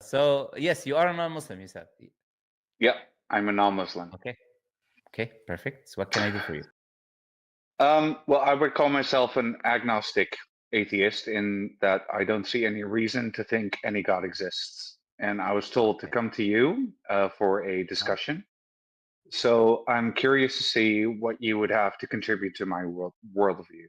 So yes, you are a non-Muslim, you said. Yeah, I'm a non-Muslim. Okay, perfect. So what can I do for you? Well, I would call myself an agnostic atheist in that I don't see any reason to think any God exists. And I was told to come to you for a discussion. So I'm curious to see what you would have to contribute to my worldview.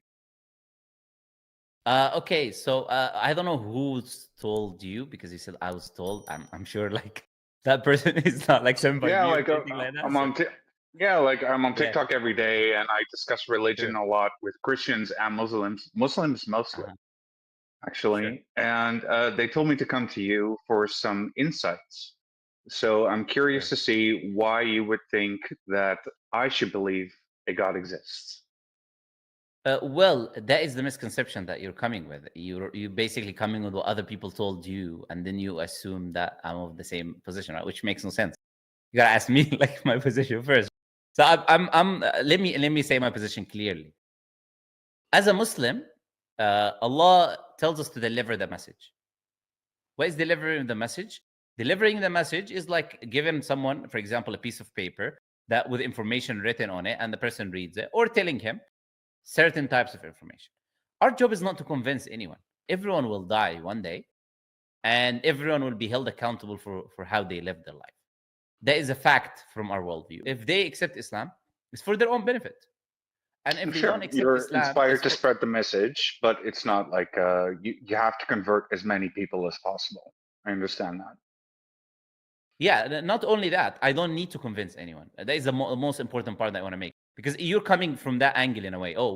Okay, so I don't know who's told you, because you said I was told. I'm sure like that person is not like sent by Yeah, me or like anything like that. I'm on I'm on Yeah. TikTok every day, and I discuss religion Sure. a lot with Christians and Muslims mostly, actually. And they told me to come to you for some insights. So I'm curious to see why you would think that I should believe a God exists. Well, that is the misconception that you're coming with. You're basically coming with what other people told you, and then you assume that I'm of the same position, right? Which makes no sense. You gotta ask me like my position first. So let me say my position clearly. As a Muslim, Allah tells us to deliver the message. What is delivering the message? Delivering the message is like giving someone, for example, a piece of paper that with information written on it, and the person reads it, or telling him certain types of information. Our job is not to convince anyone. Everyone will die one day, and everyone will be held accountable for how they live their life. That is a fact from our worldview. If they accept Islam, it's for their own benefit. And if they don't accept you're Islam, inspired to spread the message, but it's not like you have to convert as many people as possible. I understand that. Yeah, not only that, I don't need to convince anyone. That is the most important part that I want to make, because you're coming from that angle in a way. Oh,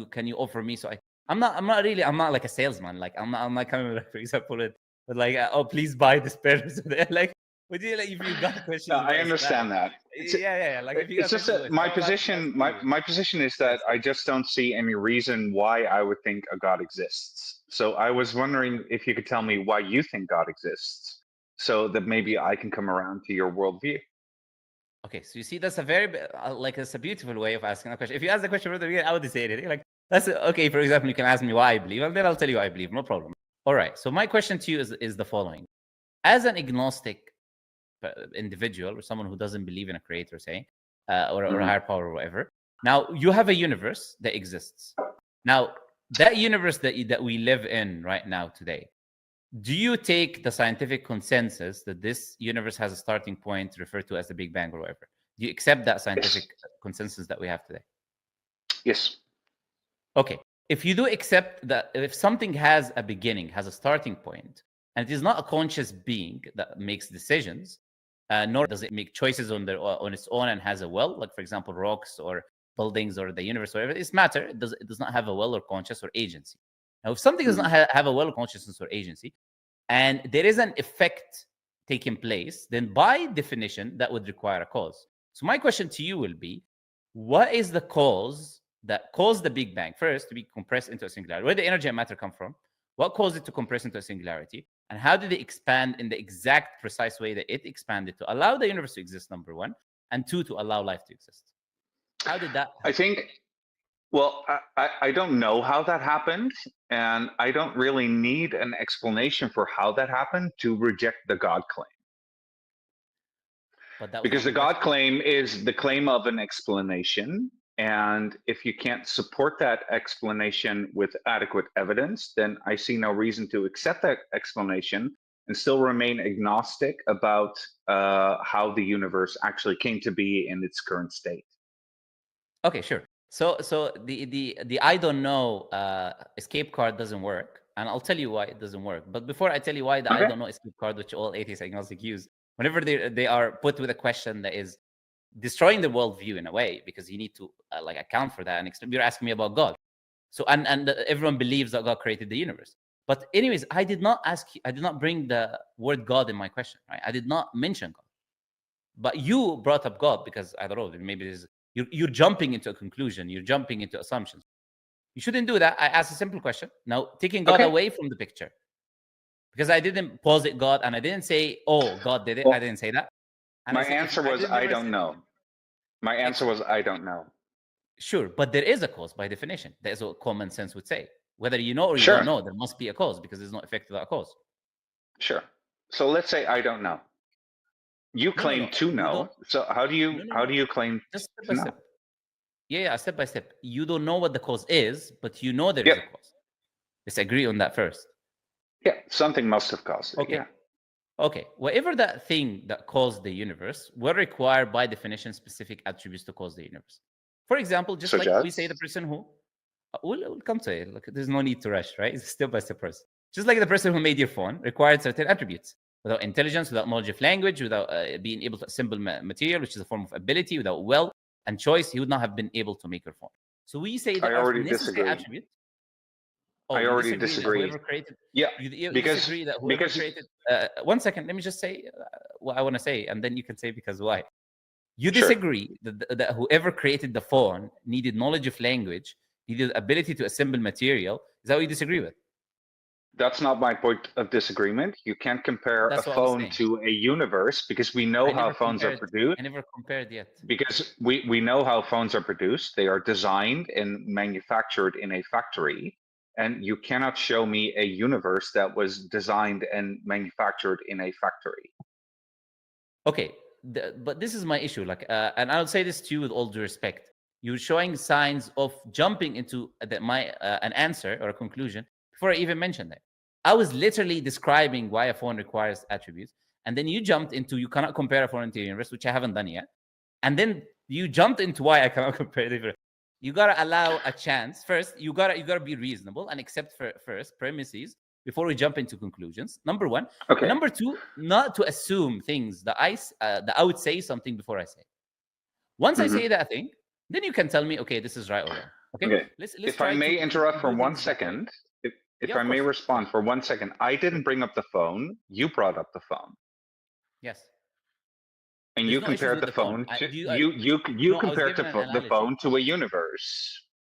can you offer me? So I'm not like a salesman. Like I'm not coming with, for example, with like, oh, please buy this pair. So like, would you like if you got questions? No, about I understand Islam, that. yeah. Like if you got It's just questions that about my Islam, position. My position is that I just don't see any reason why I would think a God exists. So I was wondering if you could tell me why you think God exists, so that maybe I can come around to your worldview. Okay, so you see, that's a very like that's a beautiful way of asking a question. If you ask the question from the beginning, I would say anything. Like that's okay. For example, you can ask me why I believe, and then I'll tell you why I believe. No problem. All right. So my question to you is the following: as an agnostic individual or someone who doesn't believe in a creator, say, or a higher power or whatever, now you have a universe that exists. Now that universe that we live in right now today, do you take the scientific consensus that this universe has a starting point referred to as the Big Bang or whatever? Do you accept that scientific consensus that we have today? Yes. Okay. If you do accept that if something has a beginning, has a starting point, and it is not a conscious being that makes decisions, nor does it make choices on its own and has a will, like for example, rocks or buildings or the universe, or whatever, it's matter. It does not have a will or conscious or agency. Now, if something does not have a will or consciousness or agency, and there is an effect taking place, then by definition, that would require a cause. So my question to you will be, what is the cause that caused the Big Bang first to be compressed into a singularity? Where did the energy and matter come from? What caused it to compress into a singularity? And how did it expand in the exact precise way that it expanded to allow the universe to exist, number one, and two, to allow life to exist? How did that happen? I think, well, I don't know how that happened, and I don't really need an explanation for how that happened to reject the God claim. Because the God claim is the claim of an explanation, and if you can't support that explanation with adequate evidence, then I see no reason to accept that explanation and still remain agnostic about how the universe actually came to be in its current state. Okay, sure. So the I don't know escape card doesn't work, and I'll tell you why it doesn't work. But before I tell you why the I don't know escape card, which all atheists agnostic use, whenever they are put with a question that is destroying the worldview in a way, because you need to like account for that. And you're asking me about God, so and everyone believes that God created the universe. But anyways, I did not bring the word God in my question, right? I did not mention God, but you brought up God because I don't know, maybe there's you're jumping into a conclusion, you're jumping into assumptions. You shouldn't do that. I asked a simple question. Now, taking God away from the picture, because I didn't posit God and I didn't say, "Oh, God did it." I didn't say that. And my answer was, I don't know. My answer was, I don't know. Sure, but there is a cause by definition. That is what common sense would say. Whether you know or you don't know, there must be a cause because there's no effect without a cause. Sure. So let's say I don't know. You claim to know. So how do you claim just step to by know? step? Yeah, step by step. You don't know what the cause is, but you know there is a cause. Let's agree on that first. Yeah, something must have caused it. Okay. Yeah. Okay, whatever that thing that caused the universe will require, by definition, specific attributes to cause the universe. For example, just like we say the person who, we'll come to it. Look, there's no need to rush, right? It's a step-by-step process. Just like the person who made your phone required certain attributes. Without intelligence, without knowledge of language, without being able to assemble material, which is a form of ability, without will and choice, he would not have been able to make your phone. So we say there are necessary attributes. Oh, I already disagree. Whoever created, yeah, you disagree that whoever created. 1 second, let me just say what I want to say, and then you can say because why. You disagree that whoever created the phone needed knowledge of language, needed ability to assemble material. Is that what you disagree with? That's not my point of disagreement. You can't compare a phone to a universe because we know how phones are produced. I never compared yet. Because we know how phones are produced. They are designed and manufactured in a factory. And you cannot show me a universe that was designed and manufactured in a factory. Okay, but this is my issue. Like, and I'll say this to you with all due respect. You're showing signs of jumping into an answer or a conclusion before I even mentioned that. I was literally describing why a phone requires attributes, and then you jumped into you cannot compare a phone to a universe, which I haven't done yet. And then you jumped into why I cannot compare the universe. You gotta allow a chance. First, you gotta be reasonable and accept first premises before we jump into conclusions. Number one. Okay. Number two, not to assume things that I would say something before I say. Once I say that thing, then you can tell me, okay, this is right or wrong. Okay. Let's if I may interrupt for 1 second, if I may respond for 1 second, I didn't bring up the phone. You brought up the phone. Yes. And you compared the phone to you compared the phone to a universe.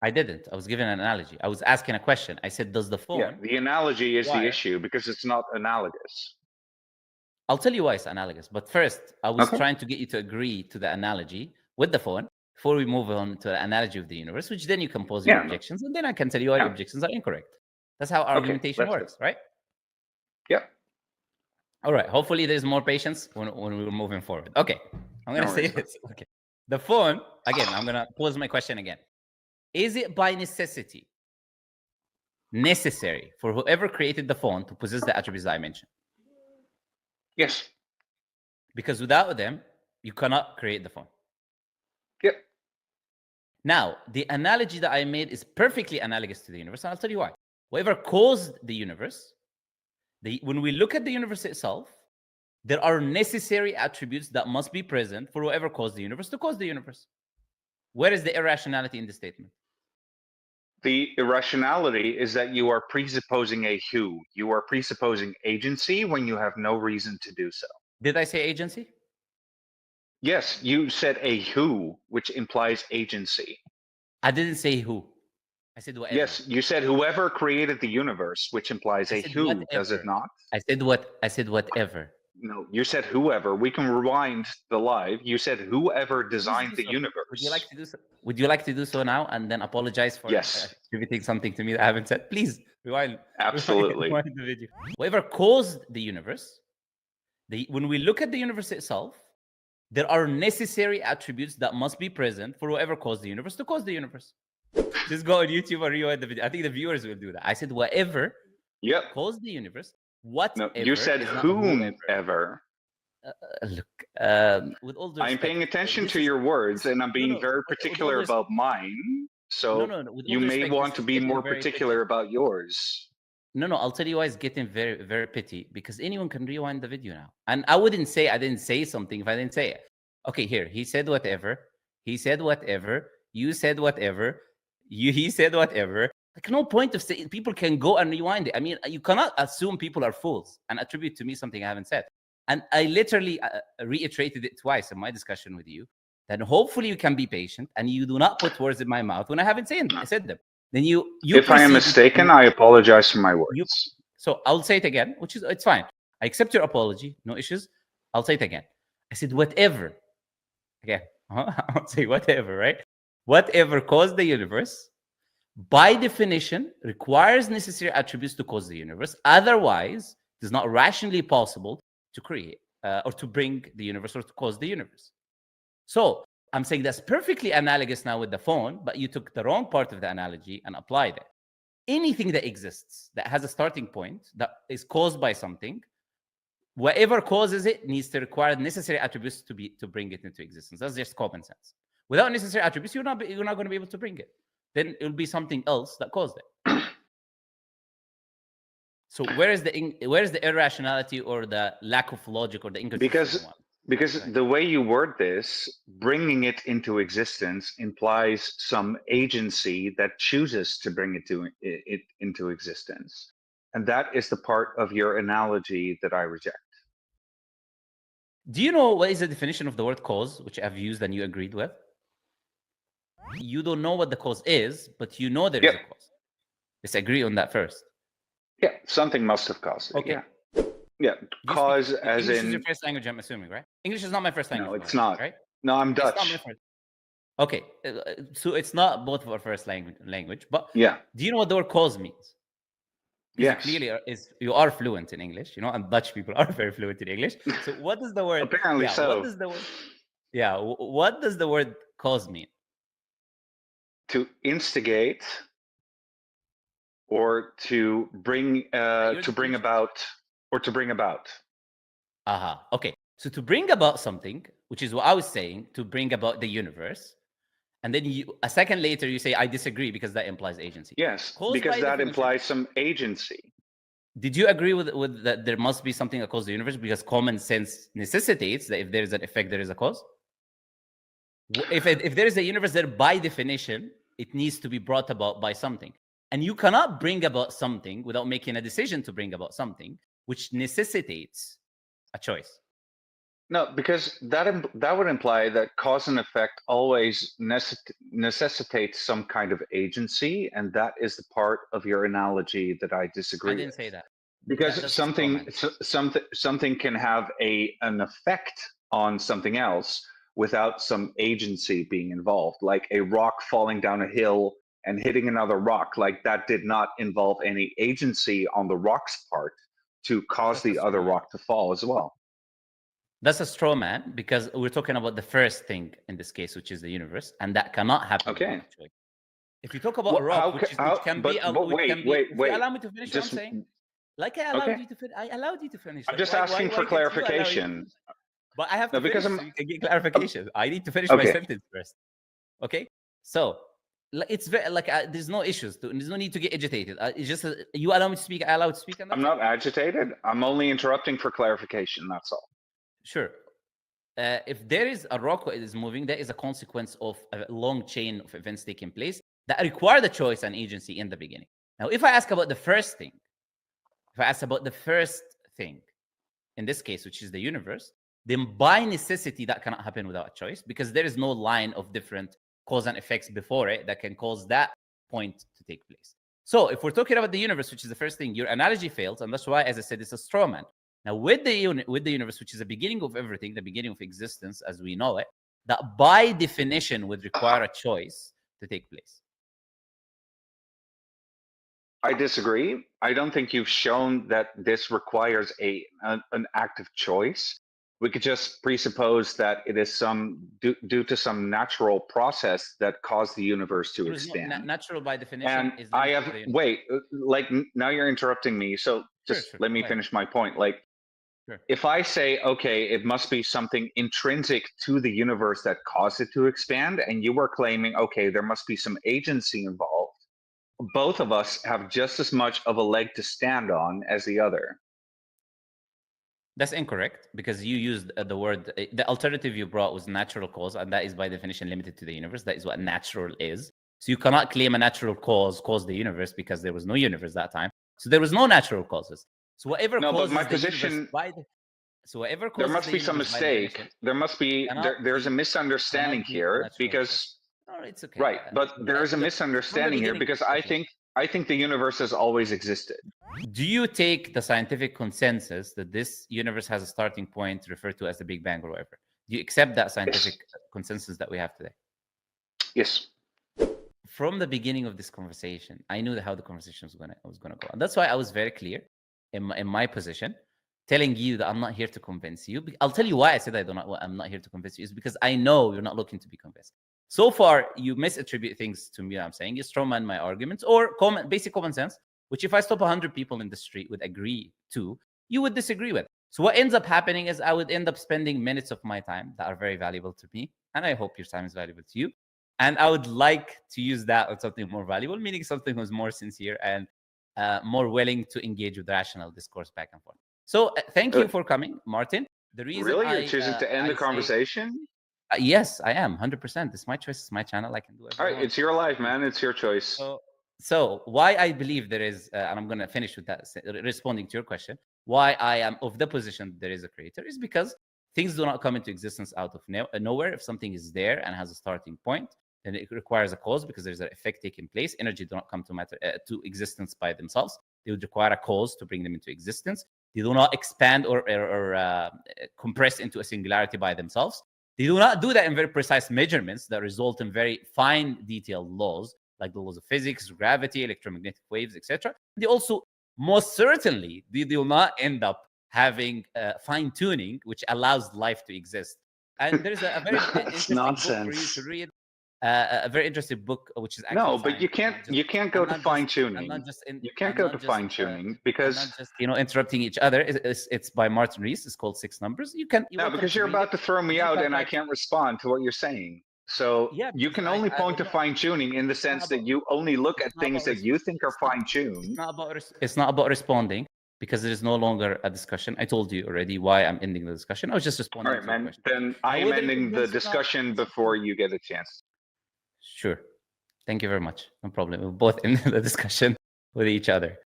I didn't. I was giving an analogy. I was asking a question. I said, does the phone... Yeah, the analogy is the issue because it's not analogous. I'll tell you why it's analogous. But first, I was trying to get you to agree to the analogy with the phone before we move on to the analogy of the universe, which then you can pose your objections, and then I can tell you why your objections are incorrect. That's how argumentation works, right? Yeah. All right. Hopefully, there's more patience when we're moving forward. Okay. I'm going to say this. Okay. The phone, again, I'm going to pose my question again. Is it by necessity necessary for whoever created the phone to possess the attributes that I mentioned? Yes. Because without them, you cannot create the phone. Yep. Now, the analogy that I made is perfectly analogous to the universe, and I'll tell you why. Whatever caused the universe, when we look at the universe itself, there are necessary attributes that must be present for whoever caused the universe to cause the universe. Where is the irrationality in the statement? The irrationality is that you are presupposing a who. You are presupposing agency when you have no reason to do so. Did I say agency? Yes, you said a who, which implies agency. I didn't say who. I said whatever. Yes, you said whoever created the universe, which implies a who, whatever. Does it not? I said whatever. No, you said whoever. We can rewind the live. You said whoever designed the universe. Would you like to do so? Would you like to do so now and then apologize for attributing something to me that I haven't said? Please rewind. Absolutely. Rewind the video. Whatever caused the universe, when we look at the universe itself, there are necessary attributes that must be present for whoever caused the universe to cause the universe. Just go on YouTube and rewind the video. I think the viewers will do that. I said whatever caused the universe. Whatever. No, you said whomever. Look, with all due respect, I'm paying attention to your words, and I'm being very particular about mine. So you may want to be more particular about yours. No, I'll tell you why it's getting very, very petty, because anyone can rewind the video now. And I wouldn't say I didn't say something if I didn't say it. Okay, here, he said whatever. He said whatever. You said whatever. He said whatever. Like, no point of saying people can go and rewind it. I mean, you cannot assume people are fools and attribute to me something I haven't said. And I literally reiterated it twice in my discussion with you. Then hopefully you can be patient and you do not put words in my mouth when I haven't said them. Then you if I am mistaken, I apologize for my words. So I'll say it again, which is, it's fine. I accept your apology. No issues. I'll say it again. I said whatever. Okay. I'll say whatever, right? Whatever caused the universe, by definition, requires necessary attributes to cause the universe. Otherwise, it is not rationally possible to create or to bring the universe or to cause the universe. So I'm saying that's perfectly analogous now with the phone, but you took the wrong part of the analogy and applied it. Anything that exists that has a starting point that is caused by something, whatever causes it needs to require necessary attributes to bring it into existence. That's just common sense. Without necessary attributes, you're not going to be able to bring it. Then it will be something else that caused it. So where is the irrationality or the lack of logic or the inconsistency? Because the way you word this, bringing it into existence implies some agency that chooses to bring it into existence. And that is the part of your analogy that I reject. Do you know what is the definition of the word cause, which I've used and you agreed with? You don't know what the cause is, but you know there is a cause. Let's agree on that first. Yeah, something must have caused it. Okay. Yeah, cause as English in... is your first language, I'm assuming, right? English is not my first language. No, it's not. Right? No, I'm Dutch. It's not my first. Okay, so it's not both of our first language, but yeah. Do you know what the word cause means? Yes. Clearly, you are fluent in English, and Dutch people are very fluent in English. So what does the word... Apparently so. What does the word... what does the word cause mean? To instigate or to bring about. Okay. So to bring about something, which is what I was saying, to bring about the universe, and then a second later you say, I disagree because that implies agency. Yes, because that implies some agency. Did you agree with that there must be something that causes the universe? Because common sense necessitates that if there is an effect, there is a cause. If there is a universe, there by definition, it needs to be brought about by something. And you cannot bring about something without making a decision to bring about something, which necessitates a choice. No, because that would imply that cause and effect always necessitates some kind of agency, and that is the part of your analogy that I disagree with. I didn't say that. Because something can have an effect on something else without some agency being involved, like a rock falling down a hill and hitting another rock. Like that did not involve any agency on the rock's part to cause the other rock to fall as well. That's a straw man, because we're talking about the first thing in this case, which is the universe, and that cannot happen. Okay. If you talk about a rock, which can be... Wait. Allow me to finish what I'm saying. Like I allowed you to finish. I allowed you to finish. I'm just asking for clarification. But I have to finish so you can get clarification. I need to finish my sentence first. Okay? So it's very there's no issues. There's no need to get agitated. It's just you allow me to speak. I allow you to speak. I'm not agitated. I'm only interrupting for clarification. That's all. Sure. If there is a rock that is moving, there is a consequence of a long chain of events taking place that require the choice and agency in the beginning. Now, if I ask about the first thing, in this case, which is the universe, then by necessity, that cannot happen without a choice, because there is no line of different cause and effects before it that can cause that point to take place. So if we're talking about the universe, which is the first thing, your analogy fails, and that's why, as I said, it's a straw man. Now, with the universe, which is the beginning of everything, the beginning of existence as we know it, that by definition would require a choice to take place. I disagree. I don't think you've shown that this requires an active choice. We could just presuppose that it is due to some natural process that caused the universe to expand. Natural by definition. And is now you're interrupting me. So just let me finish my point. If I say, okay, it must be something intrinsic to the universe that caused it to expand, and you were claiming, okay, there must be some agency involved, both of us have just as much of a leg to stand on as the other. That's incorrect, because you used the word, the alternative you brought was natural cause, and that is by definition limited to the universe. That is what natural is. So you cannot claim a natural cause caused the universe, because there was no universe that time. So there was no natural causes. So whatever causes but my position... there must be some mistake. There must be... There's a misunderstanding here, because... No, it's okay. Right, but there is a misunderstanding here, because I think the universe has always existed. Do you take the scientific consensus that this universe has a starting point referred to as the Big Bang or whatever? Do you accept that scientific consensus that we have today? Yes. From the beginning of this conversation, I knew how the conversation was going to go. And that's why I was very clear in my position telling you that I'm not here to convince you. I'll tell you why I said I'm not here to convince you is because I know you're not looking to be convinced. So far, you misattribute things to me. I'm saying you strawman my arguments or basic common sense, which if I stop 100 people in the street would agree to, you would disagree with. So what ends up happening is I would end up spending minutes of my time that are very valuable to me, and I hope your time is valuable to you. And I would like to use that on something more valuable, meaning something who's more sincere and more willing to engage with rational discourse back and forth. So thank you for coming, Martin. The reason really you're choosing to end the conversation? Yes, I am 100%. It's my choice. It's my channel. I can do it. All right, it's your life, man. It's your choice. So why I believe there is, and I'm going to finish with that, responding to your question, why I am of the position there is a creator is because things do not come into existence out of nowhere. If something is there and has a starting point, then it requires a cause because there's an effect taking place. Energy do not come to matter to existence by themselves. They would require a cause to bring them into existence. They do not expand or compress into a singularity by themselves. They do not do that in very precise measurements that result in very fine, detailed laws, like the laws of physics, gravity, electromagnetic waves, etc. They also, most certainly, they will not end up having fine-tuning, which allows life to exist. And there's a very interesting book for you to read. A very interesting book, which is actually but you can't go to fine tuning. You can't go to fine tuning because not just interrupting each other. It's by Martin Rees. It's called Six Numbers. Because you're about to throw me out, and I can't respond to what you're saying. So you can only point to fine tuning in the sense that you only look at things that you think are fine tuned. It's not about responding. Because there is no longer a discussion. I told you already why I'm ending the discussion. I was just responding. All right, man. Then I'm ending the discussion before you get a chance. Sure. Thank you very much. No problem. We'll both end the discussion with each other.